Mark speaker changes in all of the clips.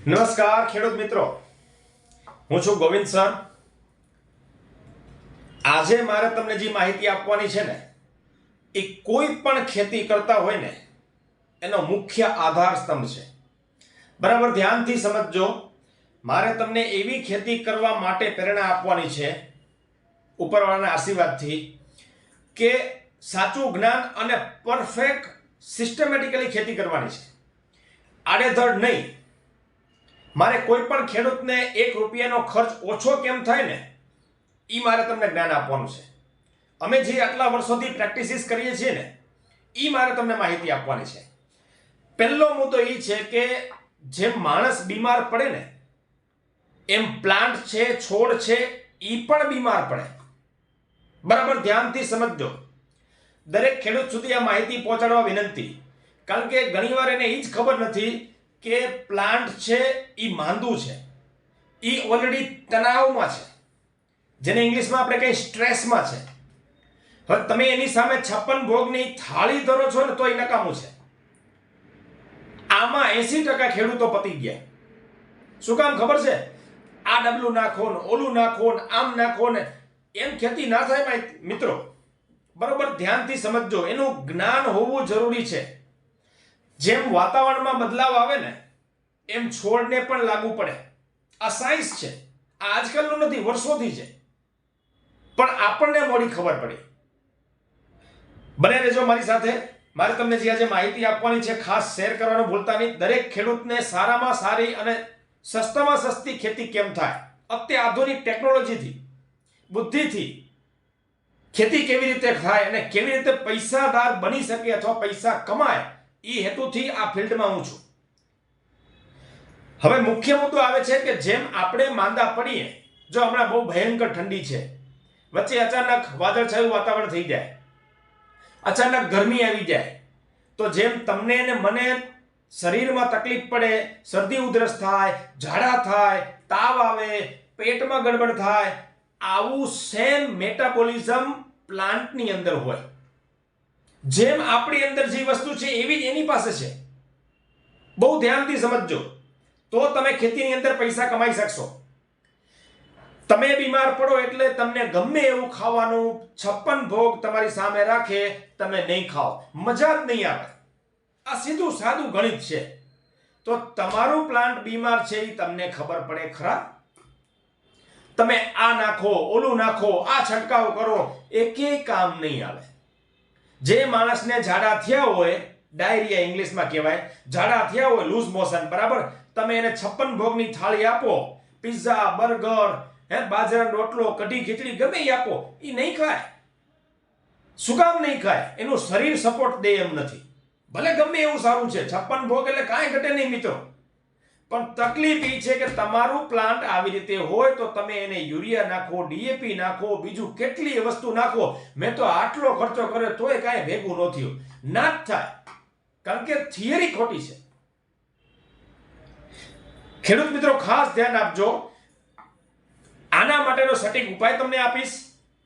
Speaker 1: નમસ્કાર ખેડૂત મિત્રો, હું છું ગોવિંદ સર. આજે મારે તમને જે માહિતી આપવાની છે ને એ કોઈ પણ ખેતી કરતા હોય ને એનો મુખ્ય આધાર સ્તંભ છે. બરાબર ધ્યાનથી સમજજો. મારે તમને એવી ખેતી કરવા માટે પ્રેરણા આપવાની છે ઉપરવાળાના આશીર્વાદથી કે સાચું જ્ઞાન અને પરફેક્ટ સિસ્ટમેટિકલી ખેતી કરવાની છે, આડેધડ નહીં. મારે કોઈ પણ ખેડૂતને ₹1 ખર્ચ ઓછો કેમ થાય ને એ મારે તમને જ્ઞાન આપવાનું છે. અમે જે આટલા વર્ષોથી પ્રેક્ટિસિસ કરીએ છીએ ને એ મારે તમને માહિતી આપવાની છે. પહેલો મુદ્દો એ છે કે જેમ માણસ બીમાર પડે ને એમ પ્લાન્ટ છે, છોડ છે, એ પણ બીમાર પડે. બરાબર ધ્યાનથી સમજજો. દરેક ખેડૂત સુધી આ માહિતી પહોંચાડવા વિનંતી, કારણ કે ઘણીવાર એને એ જ ખબર નથી કે પ્લાન્ટ છે એ માંદું છે, એ ઓલરેડી તણાવમાં છે, જેને ઇંગ્લિશમાં આપણે કહીએ સ્ટ્રેસમાં છે. હવે તમે એની સામે 56 ભોગની થાળી ધરો છો ને તો એ નકામું છે. આમાં 80% ખેડૂતો પતી ગયા. શું કામ ખબર છે? આ ડબલું નાખો ને ઓલું નાખો ને આમ નાખો ને એમ ખેતી ના થાય મિત્રો. બરોબર ધ્યાનથી સમજજો. એનું જ્ઞાન હોવું જરૂરી છે. જેમ વાતાવરણમાં બદલાવ આવે ને એમ છોડને પણ લાગુ પડે. આ સાયન્સ છે. આ આજકાલનું નથી, વર્ષોથી છે, પણ આપણને મોડી ખબર પડી. બને રહેજો મારી સાથે. મારે તમને જે આજે માહિતી આપવાની છે ખાસ શેર કરવાનું ભૂલતા નહીં. દરેક ખેડૂતને સારામાં સારી અને સસ્તામાં સસ્તી ખેતી કેમ થાય, અત્યાધુનિક ટેકનોલોજીથી, બુદ્ધિથી ખેતી કેવી રીતે થાય અને કેવી રીતે પૈસાદાર બની શકે અથવા પૈસા કમાય, એ હેતુથી આ ફિલ્ડમાં હું છું. હવે મુખ્ય મુદ્દો આવે છે કે જેમ આપણે માંદા પડીએ, જો હમણાં બહુ ભયંકર ઠંડી છે, વચ્ચે અચાનક વાદળછાયું વાતાવરણ થઈ જાય, અચાનક ગરમી આવી જાય, તો જેમ તમને ને મને શરીરમાં તકલીફ પડે, શરદી ઉધરસ થાય, ઝાડા થાય, તાવ આવે, પેટમાં ગડબડ થાય, આવું સેમ મેટાબોલિઝમ પ્લાન્ટની અંદર હોય. જેમ આપણી અંદર જે વસ્તુ છે એવી જ એની પાસે છે. બહુ ધ્યાનથી સમજજો, તો તમે ખેતીની અંદર પૈસા કમાઈ શકશો. તમે બીમાર પડો એટલે તમને ગમે એવું ખાવાનું 56 ભોગ તમારી સામે રાખે, તમે નહીં ખાઓ, મજા જ નહીં આવે. આ સીધું સાદું ગણિત છે. તો તમારું પ્લાન્ટ બીમાર છે એ તમને ખબર પડે ખરા? તમે આ નાખો, ઓલું નાખો, આ છંટકાવ કરો, એકેય કામ નહીં આવે. જે માણસને ઝાડા થયા હોય, ડાયરિયા ઇંગ્લિશમાં કહેવાય, ઝાડા થયા હોય, લૂઝ મોશન, બરાબર, તમે એને 56 ભોગની થાળી આપો, પિઝા, બર્ગર, બાજરાનો રોટલો, કઢી, ખીચડી ગમે એ આપો, એ નહીં ખાય. શું કામ નહીં ખાય? એનું શરીર સપોર્ટ દે એમ નથી. ભલે ગમે એવું સારું છે, 56 ભોગ એટલે કાંઈ ઘટે નહીં મિત્રો, પણ તકલીફ એ છે કે તમારું પ્લાન્ટ આવી રીતે હોય તો તમે એને યુરિયા નાખો, ડીએપી નાખો, બીજું કેટલી વસ્તુ નાખો. મેં તો આટલો ખર્ચો કર્યો તોય કાંઈ ભેગું ન થયું. ના જ થાય, કારણ કે થિયરી ખોટી છે. ખેડૂત મિત્રો ખાસ ધ્યાન આપજો. આના માટેનો સટીક ઉપાય તમને આપીશ,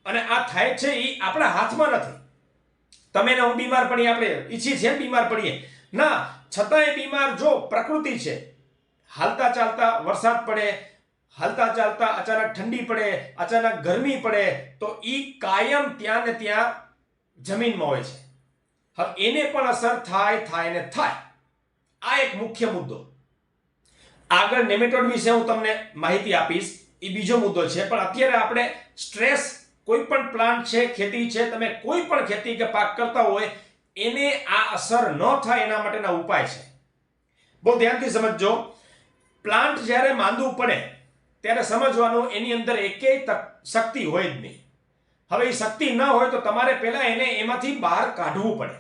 Speaker 1: અને આ થાય છે એ આપણા હાથમાં નથી. તમે ને હું બીમાર પડીએ, આપણે ઈચ્છીએ છીએ બીમાર પડીએ ના, છતાંય બીમાર જો પ્રકૃતિ છે. હાલતા ચાલતા વરસાદ પડે, હાલતા ચાલતા અચાનક ઠંડી પડે, અચાનક ગરમી પડે, તો ઈ કાયમ ત્યાં ને ત્યાં જમીનમાં હોય છે. હવે એને પણ અસર થાય ને થાય. આ એક મુખ્ય મુદ્દો. આગળ નેમેટોડ વિશે હું તમને માહિતી આપીશ, એ બીજો મુદ્દો છે. પણ અત્યારે આપણે સ્ટ્રેસ, કોઈ પણ પ્લાન્ટ છે, ખેતી છે, તમે કોઈ પણ ખેતી કે પાક કરતા હોય એને આ અસર ન થાય એના માટેના ઉપાય છે. બહુ ધ્યાનથી સમજજો. પ્લાન્ટ જ્યારે માંદું પડે ત્યારે સમજવાનું એની અંદર એકેય શક્તિ હોય જ નહીં. હવે એ શક્તિ ન હોય તો તમારે પહેલા એને એમાંથી બહાર કાઢવું પડે.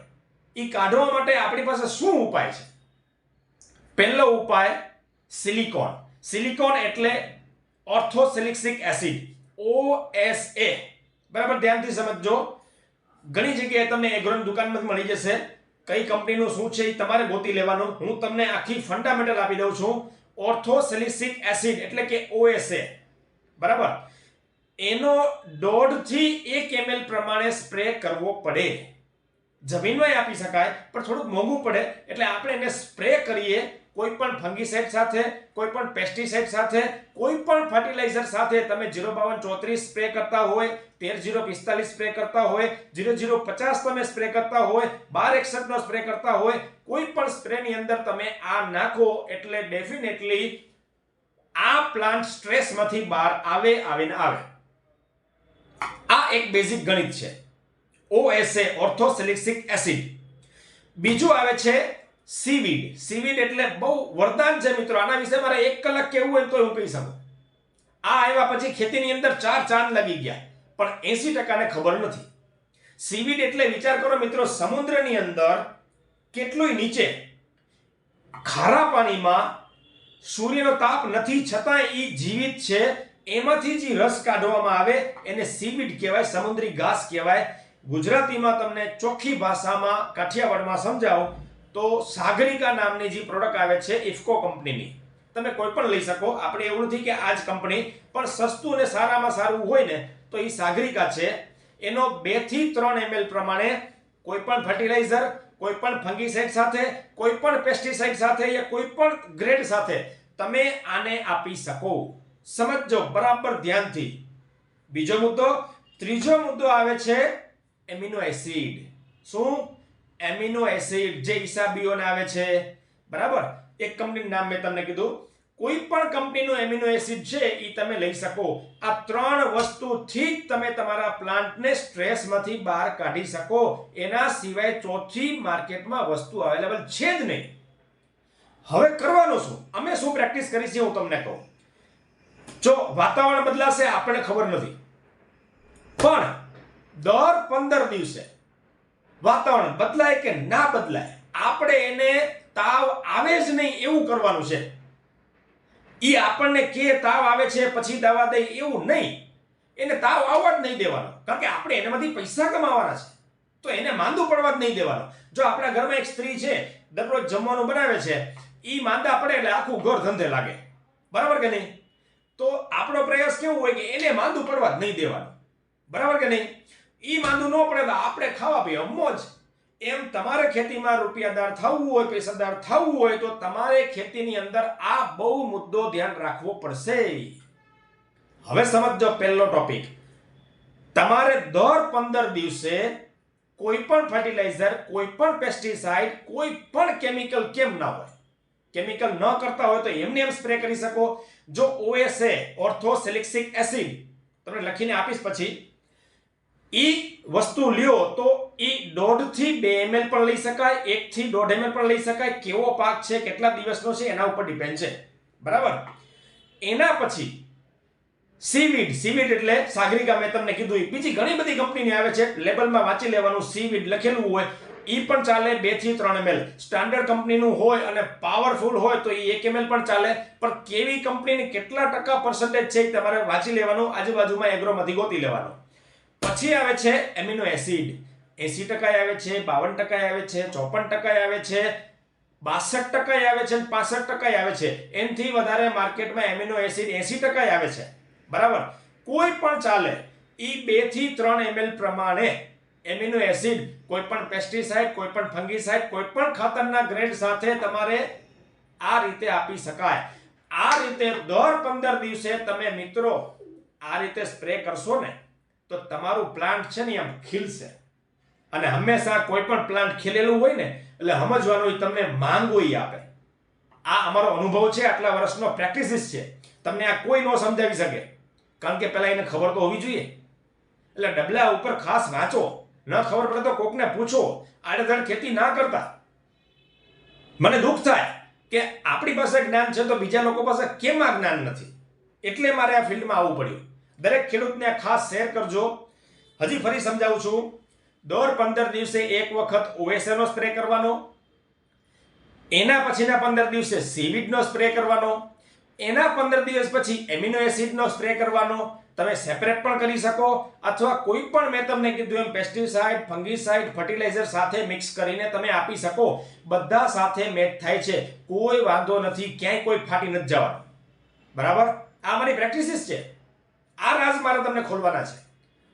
Speaker 1: એ કાઢવા માટે આપણી પાસે શું ઉપાય છે? પહેલો ઉપાય સિલિકોન. સિલિકોન એટલે ઓર્થોસિલિસિક એસિડ, OSA. બરાબર ધ્યાનથી સમજજો. ઘણી જગ્યાએ તમને એગ્રોની દુકાનમાં મળી જશે. કઈ કંપનીનું શું છે એ તમારે ગોતી લેવાનું. હું તમને આખી ફંડામેન્ટલ આપી દઉં છું. ઓર્થોસિલિસિક એસિડ એટલે કે OSA, બરાબર, એનો 1.5 થી 1 ml પ્રમાણે સ્પ્રે કરવો પડે. જમીનમાં આપી શકાય પણ થોડુંક મોંઘું પડે, એટલે આપણે એને સ્પ્રે કરીએ કોઈ પણ ફંગીસાઇડ સાથે, કોઈ પણ પેસ્ટિસાઇડ સાથે, કોઈ પણ ફર્ટિલાઇઝર સાથે તમે 05234 સ્પ્રે કરતા હોય, 13045 સ્પ્રે કરતા હોય, 0050 તમે સ્પ્રે કરતા હોય, 1261 નો સ્પ્રે કરતા હોય, કોઈ પણ સ્પ્રેની અંદર તમે આ નાખો એટલે ડેફિનેટલી આ પ્લાન્ટ સ્ટ્રેસમાંથી બહાર આવે. આ એક બેઝિક ગણિત છે. OSA orthosilicic acid. બીજું આવે છે સીવીડ. સીવીડ એટલે બહુ વરદાન છે મિત્રો. આના વિશે મારે 1 કલાક કહેવું હોય તો હું કહી શકું. આ આવ્યા પછી ખેતીની અંદર 4 ચાંદ લાગી ગયા, પણ 80% ને ખબર નથી. સીવીડ એટલે વિચાર કરો મિત્રો, સમુદ્રની અંદર કેટલુંય નીચે ખારા પાણીમાં સૂર્યનો તાપ નથી છતાં એ જીવિત છે. એમાંથી જે રસ કાઢવામાં આવે એને સીવીડ કહેવાય, સમુદ્રી ઘાસ કહેવાય. ગુજરાતીમાં તમને ચોખ્ખી ભાષામાં કાઠિયાવાડમાં સમજાવું તો સાગરિકા નામની જે પ્રોડક્ટ આવે છે ઇફકો કંપનીની, તમે કોઈ પણ લઈ શકો. આપણે એવું નથી કે આ જ કંપની, પણ સસ્તું અને સારામાં સારું હોય ને તો એ સાગરિકા છે. એનો 2 થી 3 ml પ્રમાણે કોઈ પણ ફર્ટિલાઇઝર, કોઈ પણ ફંગીસાઇડ સાથે, કોઈ પણ પેસ્ટિસાઇડ સાથે યા કોઈ પણ ગ્રેડ સાથે તમે આને આપી શકો. સમજો બરાબર ધ્યાનથી. બીજો મુદ્દો. ત્રીજો મુદ્દો આવે છે એમિનો એસિડ. શું? એમિનો એસિડ જે ઈસાબીઓને આવે છે, બરાબર. એક કંપનીનું નામ મેં તમને કીધું. કોઈ પણ કંપનીનું એમિનો એસિડ છે એ તમે લઈ શકો. આ 3 વસ્તુથી જ તમે તમારા પ્લાન્ટને સ્ટ્રેસમાંથી બહાર કાઢી શકો. એના સિવાય ચોથી માર્કેટમાં વસ્તુ અવેલેબલ છે જ નહીં. હવે કરવાનું શું? અમે શું પ્રેક્ટિસ કરી છે હું તમને કહું. જો વાતાવરણ બદલાશે આપણને ખબર નથી, પણ દર 15 દિવસે વાતાવરણ બદલાય કે ના બદલાય, આપણે એને તાવ આવે જ નહીં એવું કરવાનું છે. ઈ આપણને કે તાવ આવે છે પછી દવા દે એવું નહીં. એને તાવ આવવા જ નહીં દેવાનો, કારણ કે આપણે એનામાંથી પૈસા કમાવાના છે. તો એને માંદું પડવા જ નહીં દેવાનું. જો આપણા ઘરમાં એક સ્ત્રી છે, દરરોજ જમવાનું બનાવે છે, ઈ માંદા પડે એટલે આખું ઘર ધંધે લાગે, બરાબર કે નહીં? તો આપણો પ્રયાસ કેવો હોય કે એને માંદું પડવા જ નહીં દેવાનું, બરાબર કે નહીં? ઈ માંદું ન પડે તો આપણે ખાવા પીવા મોજ. એમ તમારે ખેતીમાં રૂપિયાદાર થવું હોય, પૈસાદાર થવું હોય તો તમારે ખેતીની અંદર આ બહુ મુદ્દો ધ્યાન રાખવો પડશે. હવે સમજો પહેલો ટોપિક. તમારે દર 15 દિવસે કોઈ પણ ફર્ટિલાઇઝર, કોઈ પણ પેસ્ટિસાઇડ, કોઈ પણ કેમિકલ કેમ ના હોય, કેમિકલ ન કરતા હોય તો એમને એમ સ્પ્રે કરી શકો. જો OSA ઓર્થોસેલિસિક એસિડ તમને લખીને આપીશ પછી, ઈ વસ્તુ લ્યો તો ઈ 1.5 થી 2 ml પણ લઈ શકાય, 1 થી 1.5 ml પણ લઈ શકાય. કેવો પાક છે, કેટલા દિવસનો છે એના ઉપર ડિપેન્ડ છે, બરાબર. એના પછી સીવીડ. સીવીડ એટલે સાગરિકા મેં તમને કીધું. બીજી ઘણી બધી કંપનીની આવે છે, લેબલમાં વાંચી લેવાનું. સીવીડ લખેલું હોય ઈ પણ ચાલે. 2 થી 3 ml સ્ટાન્ડર્ડ કંપનીનું હોય અને પાવરફુલ હોય તો ઈ 1 ml પણ ચાલે. પણ કેવી કંપનીની કેટલા ટકા પર્સન્ટેજ છે એ તમારે વાંચી લેવાનું, આજુબાજુમાં એગ્રોમાંથી ગોતી લેવાનું. પછી આવે છે એમિનો એસિડ. 80% આવે છે, 52% આવે છે, 54% આવે છે, 62% આવે છે, 65% આવે છે. એનથી વધારે માર્કેટમાં એમિનો એસિડ 80% આવે છે, બરાબર. કોઈ પણ ચાલે. ઈ 2 થી 3 ml પ્રમાણે એમિનો એસિડ કોઈ પણ પેસ્ટિસાઇડ, કોઈ પણ ફંગીસાઇડ, કોઈ પણ ખાતરના ગ્રેડ સાથે તમારે આ રીતે આપી શકાય. આ રીતે દર 15 દિવસે તમે મિત્રો આ રીતે સ્પ્રે કરશો ને તો તમારું પ્લાન્ટ છે ને આમ ખીલશે. અને હંમેશા કોઈ પણ પ્લાન્ટ ખીલેલું હોય ને એટલે સમજવાનું તમને માંગ હોય આપે. આ અમારો અનુભવ છે, આટલા વર્ષનો પ્રેક્ટિસિસ છે. તમને આ કોઈ ન સમજાવી શકે, કારણ કે પહેલા એને ખબર તો હોવી જોઈએ. એટલે ડબલા ઉપર ખાસ વાંચો. ન ખબર પડે તો કોકને પૂછો. આડેધડ ખેતી ના કરતા. મને દુઃખ થાય કે આપણી પાસે જ્ઞાન છે તો બીજા લોકો પાસે કેમ આ જ્ઞાન નથી. એટલે મારે આ ફિલ્ડમાં આવવું પડ્યું. દરેક ખેડૂતને ખાસ શેર કરજો. હજી ફરી સમજાવું છું. દર 15 દિવસે એક વખત OSA નો સ્પ્રે કરવાનો, એના પછીના 15 દિવસે સીવીડ નો સ્પ્રે કરવાનો, એના 15 દિવસ પછી એમિનો એસિડ નો સ્પ્રે કરવાનો. તમે સેપરેટ પણ કરી શકો અથવા કોઈ પણ મેં તમને કીધું એમ પેસ્ટિસાઇડ, ફંગીસાઇડ, ફર્ટિલાઇઝર સાથે મિક્સ કરીને તમે આપી શકો. બધા સાથે મેચ થાય છે, કોઈ વાંધો નથી, ક્યાંય કોઈ ફાટી નથી જવાનું, બરાબર. આ મારી પ્રેક્ટિસિસ છે. આ રાજ મારે તમને ખોલવાના છે.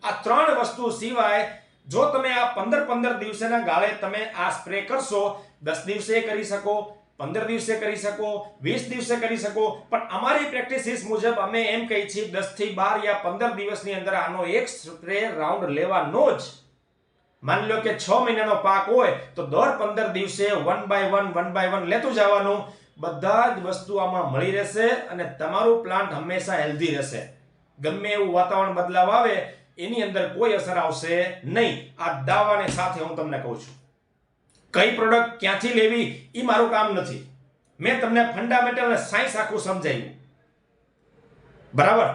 Speaker 1: આ 3 વસ્તુ સિવાય જો તમે આ 15 દિવસેના ગાળે તમે આ સ્પ્રે કરશો, 10 દિવસે કરી શકો, 15 દિવસે કરી શકો, 20 દિવસે કરી શકો, પણ અમારી પ્રેક્ટિસિસ મુજબ અમે એમ કહી છીએ 10 થી 12 યા 15 દિવસની અંદર આનો એક સ્પ્રે રાઉન્ડ લેવાનો જ. માની લો કે 6 મહિનાનો પાક હોય તો દર 15 દિવસે 1 by 1 લેતું જવાનું. બધા જ વસ્તુ આમાં મળી રહેશે અને તમારું પ્લાન્ટ હંમેશા હેલ્ધી રહેશે. ગમે એવું વાતાવરણ બદલાવ આવે એની અંદર કોઈ અસર આવશે નહીં. આ દાવાને સાથે હું તમને કહું છું. કઈ પ્રોડક્ટ ક્યાંથી લેવી એ મારું કામ નથી. મેં તમને ફંડામેન્ટલ અને સાયન્સ આખું સમજાવ્યું, બરાબર.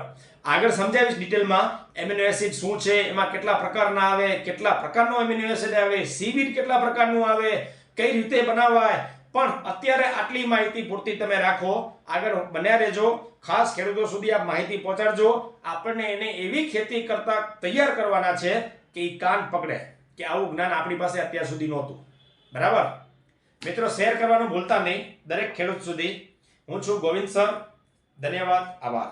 Speaker 1: આગળ સમજાવીશ ડિટેલમાં એમિનો એસિડ શું છે, એમાં કેટલા પ્રકારના આવે, કેટલા પ્રકારનો એમિનો એસિડ આવે, સીવીડ કેટલા પ્રકારનું આવે, કઈ રીતે બનાવાય. પણ અત્યારે આટલી માહિતી પૂરતી તમે રાખો. આગળ બન્યા રહેજો. ખાસ ખેડૂતો સુધી આ માહિતી પહોંચાડજો. આપણને એને એવી ખેતી કરતા તૈયાર કરવાના છે કે એ કાન પકડે કે આવું જ્ઞાન આપણી પાસે અત્યાર સુધી નહોતું. બરાબર મિત્રો, શેર કરવાનું ભૂલતા નહીં દરેક ખેડૂત સુધી. હું છું ગોવિંદ સર. ધન્યવાદ, આભાર.